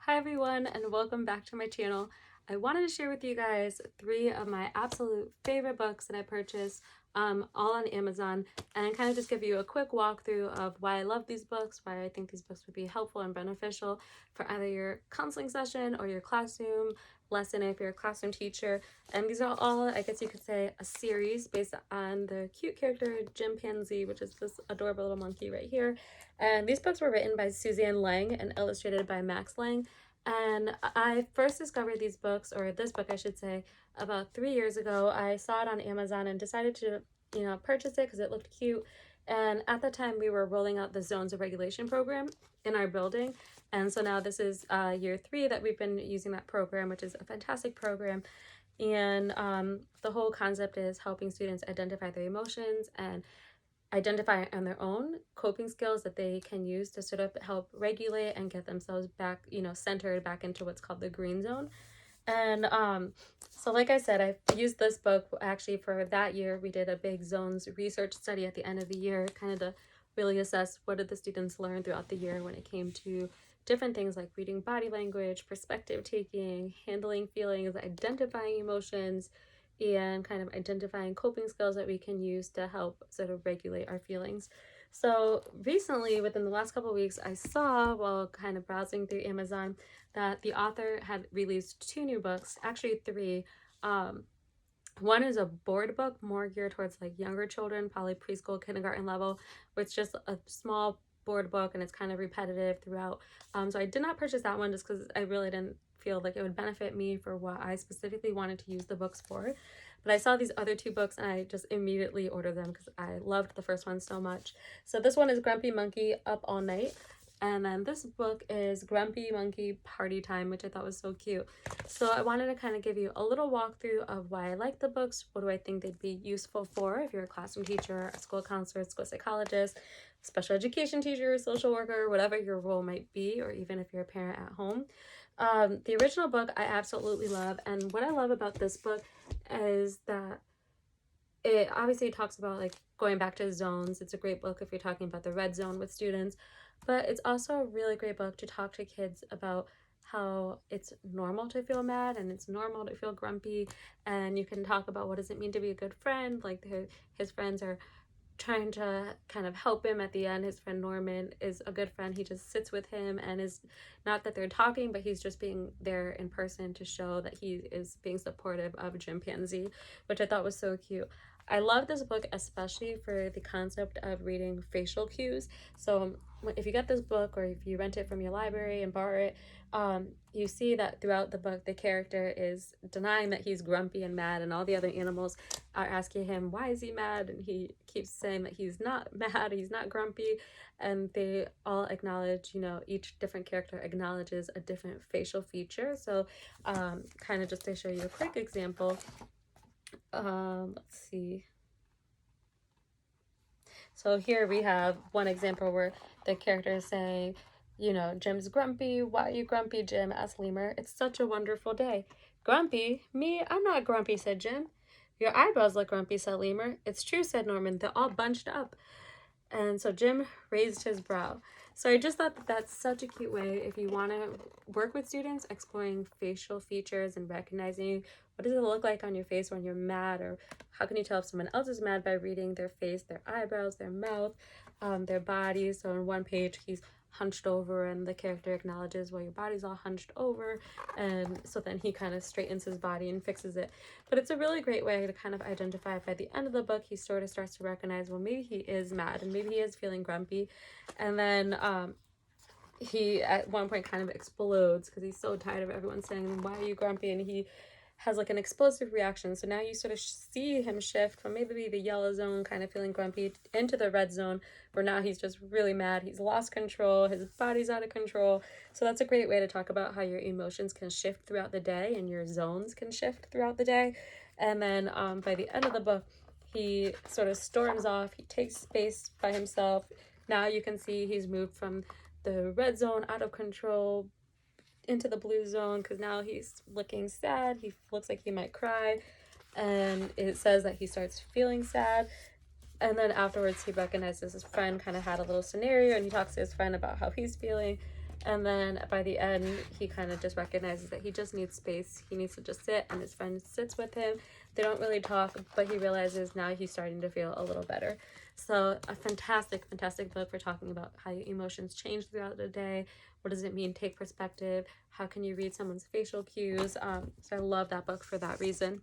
Hi everyone, and welcome back to my channel. I wanted to share with you guys three of my absolute favorite books that I purchased all on Amazon, and kind of just give you a quick walkthrough of why I love these books, why I think these books would be helpful and beneficial for either your counseling session or your classroom lesson if you're a classroom teacher. And these are all, I guess you could say, a series based on the cute character Chimpanzee, which is this adorable little monkey right here. And these books were written by Suzanne Lang and illustrated by Max Lang. And I first discovered these books, or this book I should say, about 3 years ago. I saw it on Amazon and decided to, purchase it because it looked cute. And at the time we were rolling out the Zones of Regulation program in our building. And so now this is year 3 that we've been using that program, which is a fantastic program. And the whole concept is helping students identify their emotions and identify on their own coping skills that they can use to sort of help regulate and get themselves back, centered back into what's called the green zone. And so like I said, I used this book actually for that year. We did a big zones research study at the end of the year, kind of to really assess what did the students learn throughout the year when it came to different things like reading body language, perspective taking, handling feelings, identifying emotions, and kind of identifying coping skills that we can use to help sort of regulate our feelings. So recently, within the last couple of weeks, I saw while kind of browsing through Amazon that the author had released 2 new books, actually 3. One is a board book more geared towards like younger children, probably preschool, kindergarten level, where it's just a small board book and it's kind of repetitive throughout. So I did not purchase that one just because I really didn't feel like it would benefit me for what I specifically wanted to use the books for. But I saw these other 2 books and I just immediately ordered them because I loved the first one so much. So this one is Grumpy Monkey Up All Night. And then this book is Grumpy Monkey Party Time, which I thought was so cute. So I wanted to kind of give you a little walkthrough of why I like the books. What do I think they'd be useful for if you're a classroom teacher, a school counselor, a school psychologist, special education teacher, social worker, whatever your role might be, or even if you're a parent at home. The original book I absolutely love, and what I love about this book is that it obviously talks about like going back to zones. It's a great book if you're talking about the red zone with students, but it's also a really great book to talk to kids about how it's normal to feel mad and it's normal to feel grumpy, and you can talk about what does it mean to be a good friend. Like his friends are trying to kind of help him at the end. His friend Norman is a good friend. He just sits with him and is not that they're talking, but he's just being there in person to show that he is being supportive of Chimpanzee, which I thought was so cute. I love this book especially for the concept of reading facial cues. So if you get this book or if you rent it from your library and borrow it, you see that throughout the book the character is denying that he's grumpy and mad, and all the other animals are asking him why is he mad, and he keeps saying that he's not mad, he's not grumpy, and they all acknowledge, each different character acknowledges a different facial feature. So kind of just to show you a quick example, let's see. So here we have one example where the character is saying, Jim's grumpy. Why are you grumpy, Jim? Asked Lemur. It's such a wonderful day. Grumpy? Me? I'm not grumpy, said Jim. Your eyebrows look grumpy, said Lemur. It's true, said Norman. They're all bunched up. And so Jim raised his brow. So I just thought that that's such a cute way if you want to work with students, exploring facial features and recognizing what does it look like on your face when you're mad, or how can you tell if someone else is mad by reading their face, their eyebrows, their mouth, their body. So on one page he's hunched over and the character acknowledges, well, your body's all hunched over, and so then he kind of straightens his body and fixes it. But it's a really great way to kind of identify. By the end of the book he sort of starts to recognize, well, maybe he is mad and maybe he is feeling grumpy, and then he at one point kind of explodes because he's so tired of everyone saying, why are you grumpy, and he has like an explosive reaction. So now you sort of see him shift from maybe the yellow zone, kind of feeling grumpy, into the red zone, where now he's just really mad. He's lost control. His body's out of control. So that's a great way to talk about how your emotions can shift throughout the day and your zones can shift throughout the day. And then by the end of the book, he sort of storms off. He takes space by himself. Now you can see he's moved from the red zone, out of control, into the blue zone, because now he's looking sad. He looks like he might cry, and it says that he starts feeling sad, and then afterwards he recognizes his friend kind of had a little scenario, and he talks to his friend about how he's feeling, And then by the end, he kind of just recognizes that he just needs space. He needs to just sit, and his friend sits with him. They don't really talk, but he realizes now he's starting to feel a little better. So a fantastic, fantastic book for talking about how your emotions change throughout the day. What does it mean? Take perspective. How can you read someone's facial cues? So I love that book for that reason.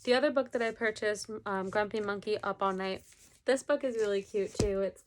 The other book that I purchased, Grumpy Monkey Up All Night. This book is really cute too. It's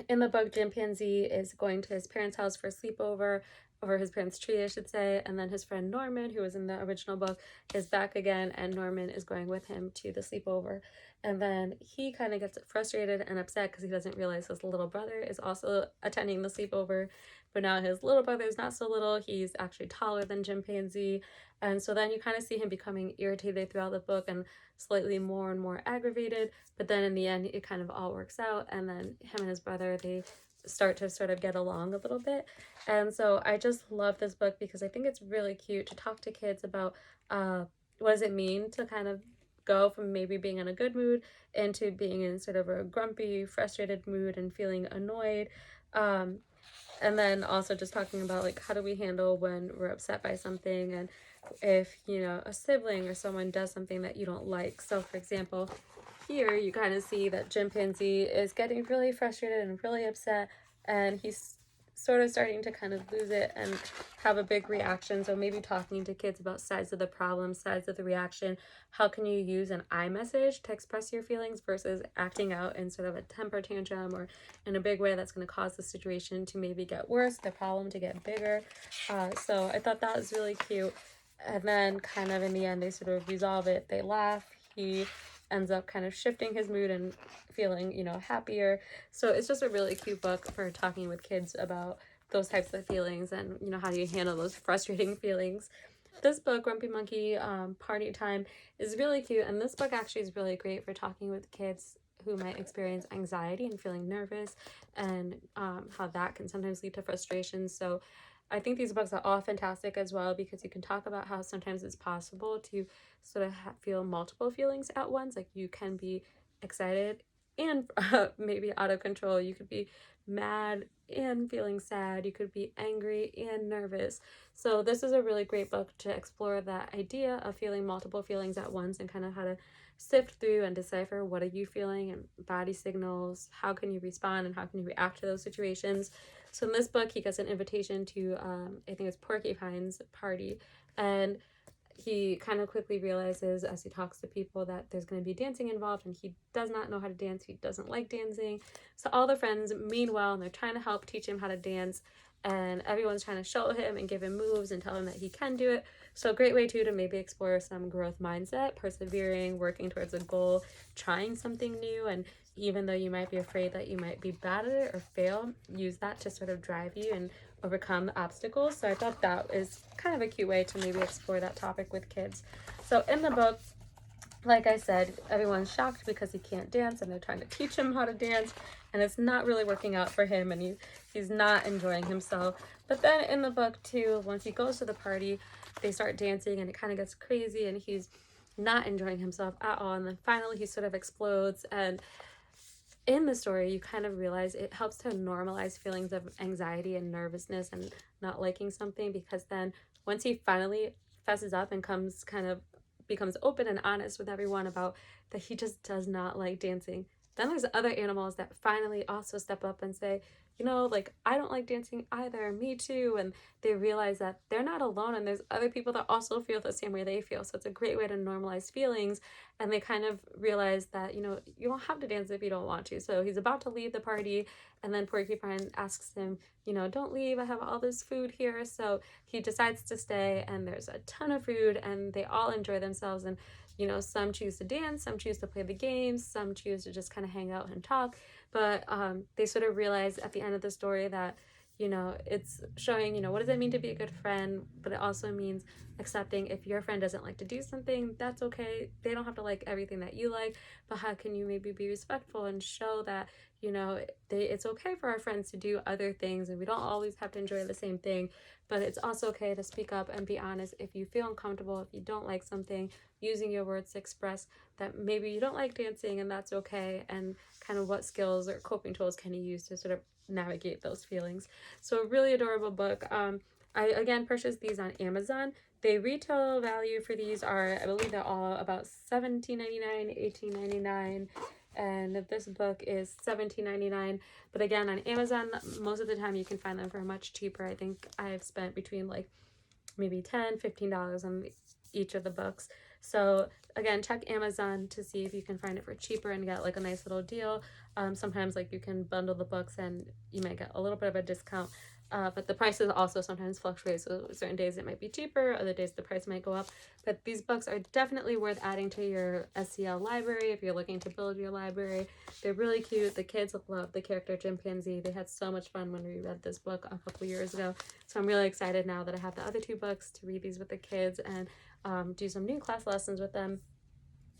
in the book, Chimpanzee is going to his parents' house for a sleepover, over his parents' tree, I should say, and then his friend Norman, who was in the original book, is back again, and Norman is going with him to the sleepover. And then he kind of gets frustrated and upset because he doesn't realize his little brother is also attending the sleepover, but now his little brother is not so little. He's actually taller than Chimpanzee, and so then you kind of see him becoming irritated throughout the book and slightly more and more aggravated, but then in the end it kind of all works out, and then him and his brother, they start to sort of get along a little bit. And so I just love this book because I think it's really cute to talk to kids about what does it mean to kind of go from maybe being in a good mood into being in sort of a grumpy, frustrated mood and feeling annoyed. And then also just talking about like how do we handle when we're upset by something, and if a sibling or someone does something that you don't like. So for example, here you kind of see that Chimpanzee is getting really frustrated and really upset, and he's sort of starting to kind of lose it and have a big reaction. So maybe talking to kids about sides of the problem, sides of the reaction. How can you use an I message to express your feelings versus acting out in sort of a temper tantrum or in a big way that's going to cause the situation to maybe get worse, the problem to get bigger. So I thought that was really cute. And then kind of in the end, they sort of resolve it. They laugh. He ends up kind of shifting his mood and feeling, happier. So it's just a really cute book for talking with kids about those types of feelings and, how do you handle those frustrating feelings. This book, Grumpy Monkey Party Time, is really cute. And this book actually is really great for talking with kids who might experience anxiety and feeling nervous, and how that can sometimes lead to frustration. So I think these books are all fantastic as well because you can talk about how sometimes it's possible to sort of feel multiple feelings at once. Like you can be excited and maybe out of control. You could be mad and feeling sad. You could be angry and nervous. So this is a really great book to explore that idea of feeling multiple feelings at once and kind of how to sift through and decipher what are you feeling and body signals, how can you respond and how can you react to those situations. So in this book, he gets an invitation to, I think it's Porcupine's party, and he kind of quickly realizes as he talks to people that there's going to be dancing involved, and he does not know how to dance. He doesn't like dancing. So all the friends mean well, and they're trying to help teach him how to dance, and everyone's trying to show him and give him moves and tell him that he can do it. So a great way too to maybe explore some growth mindset, persevering, working towards a goal, trying something new, and even though you might be afraid that you might be bad at it or fail, use that to sort of drive you and overcome obstacles. So I thought that is kind of a cute way to maybe explore that topic with kids. So in the book, like I said, everyone's shocked because he can't dance and they're trying to teach him how to dance, and it's not really working out for him, and he's not enjoying himself. But then in the book too, once he goes to the party, they start dancing and it kind of gets crazy and he's not enjoying himself at all, and then finally he sort of explodes. And in the story, you kind of realize it helps to normalize feelings of anxiety and nervousness and not liking something, because then once he finally fesses up and becomes open and honest with everyone about that he just does not like dancing, then there's other animals that finally also step up and say, like, I don't like dancing either, me too. And they realize that they're not alone and there's other people that also feel the same way they feel. So it's a great way to normalize feelings. And they kind of realize that, you don't have to dance if you don't want to. So he's about to leave the party, and then Porcupine asks him, don't leave, I have all this food here. So he decides to stay, and there's a ton of food and they all enjoy themselves. And some choose to dance, some choose to play the games, some choose to just kind of hang out and talk. But they sort of realize at the end of the story that, it's showing, what does it mean to be a good friend? But it also means accepting if your friend doesn't like to do something, that's okay. They don't have to like everything that you like, but how can you maybe be respectful and show that, it's okay for our friends to do other things, and we don't always have to enjoy the same thing, but it's also okay to speak up and be honest if you feel uncomfortable, if you don't like something, using your words to express that maybe you don't like dancing and that's okay, and kind of what skills or coping tools can you use to sort of navigate those feelings. So a really adorable book. I again purchased these on Amazon. The retail value for these are, I believe they're all about $17.99, $18.99, and this book is $17.99. But again, on Amazon, most of the time you can find them for much cheaper. I think I've spent between like maybe $10, $15 on each of the books. So again, check Amazon to see if you can find it for cheaper and get like a nice little deal. Sometimes like you can bundle the books and you might get a little bit of a discount. But the prices also sometimes fluctuate. So certain days it might be cheaper, other days the price might go up. But these books are definitely worth adding to your SCL library if you're looking to build your library. They're really cute. The kids love the character Chimpanzee. They had so much fun when we read this book a couple years ago. So I'm really excited now that I have the other two books to read these with the kids and do some new class lessons with them.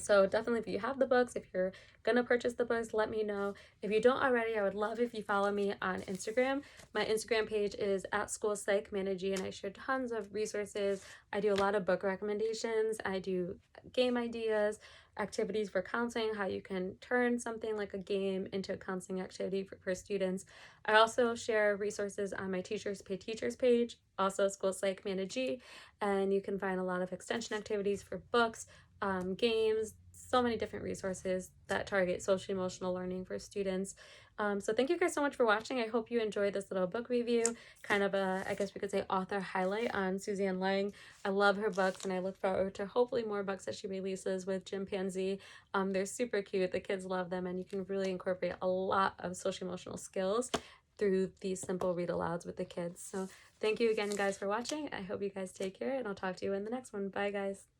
So definitely, if you have the books, if you're gonna purchase the books, let me know. If you don't already, I would love if you follow me on Instagram. My Instagram page is @SchoolPsychManagy, and I share tons of resources. I do a lot of book recommendations. I do game ideas, activities for counseling, how you can turn something like a game into a counseling activity for students. I also share resources on my Teachers Pay Teachers page, also School Psych Managy, and you can find a lot of extension activities for books, games, so many different resources that target social emotional learning for students. So thank you guys so much for watching. I hope you enjoyed this little book review, kind of a, I guess we could say, author highlight on Suzanne Lang. I love her books, and I look forward to hopefully more books that she releases with Chimpanzee. They're super cute. The kids love them, and you can really incorporate a lot of social emotional skills through these simple read alouds with the kids. So thank you again, guys, for watching. I hope you guys take care, and I'll talk to you in the next one. Bye, guys.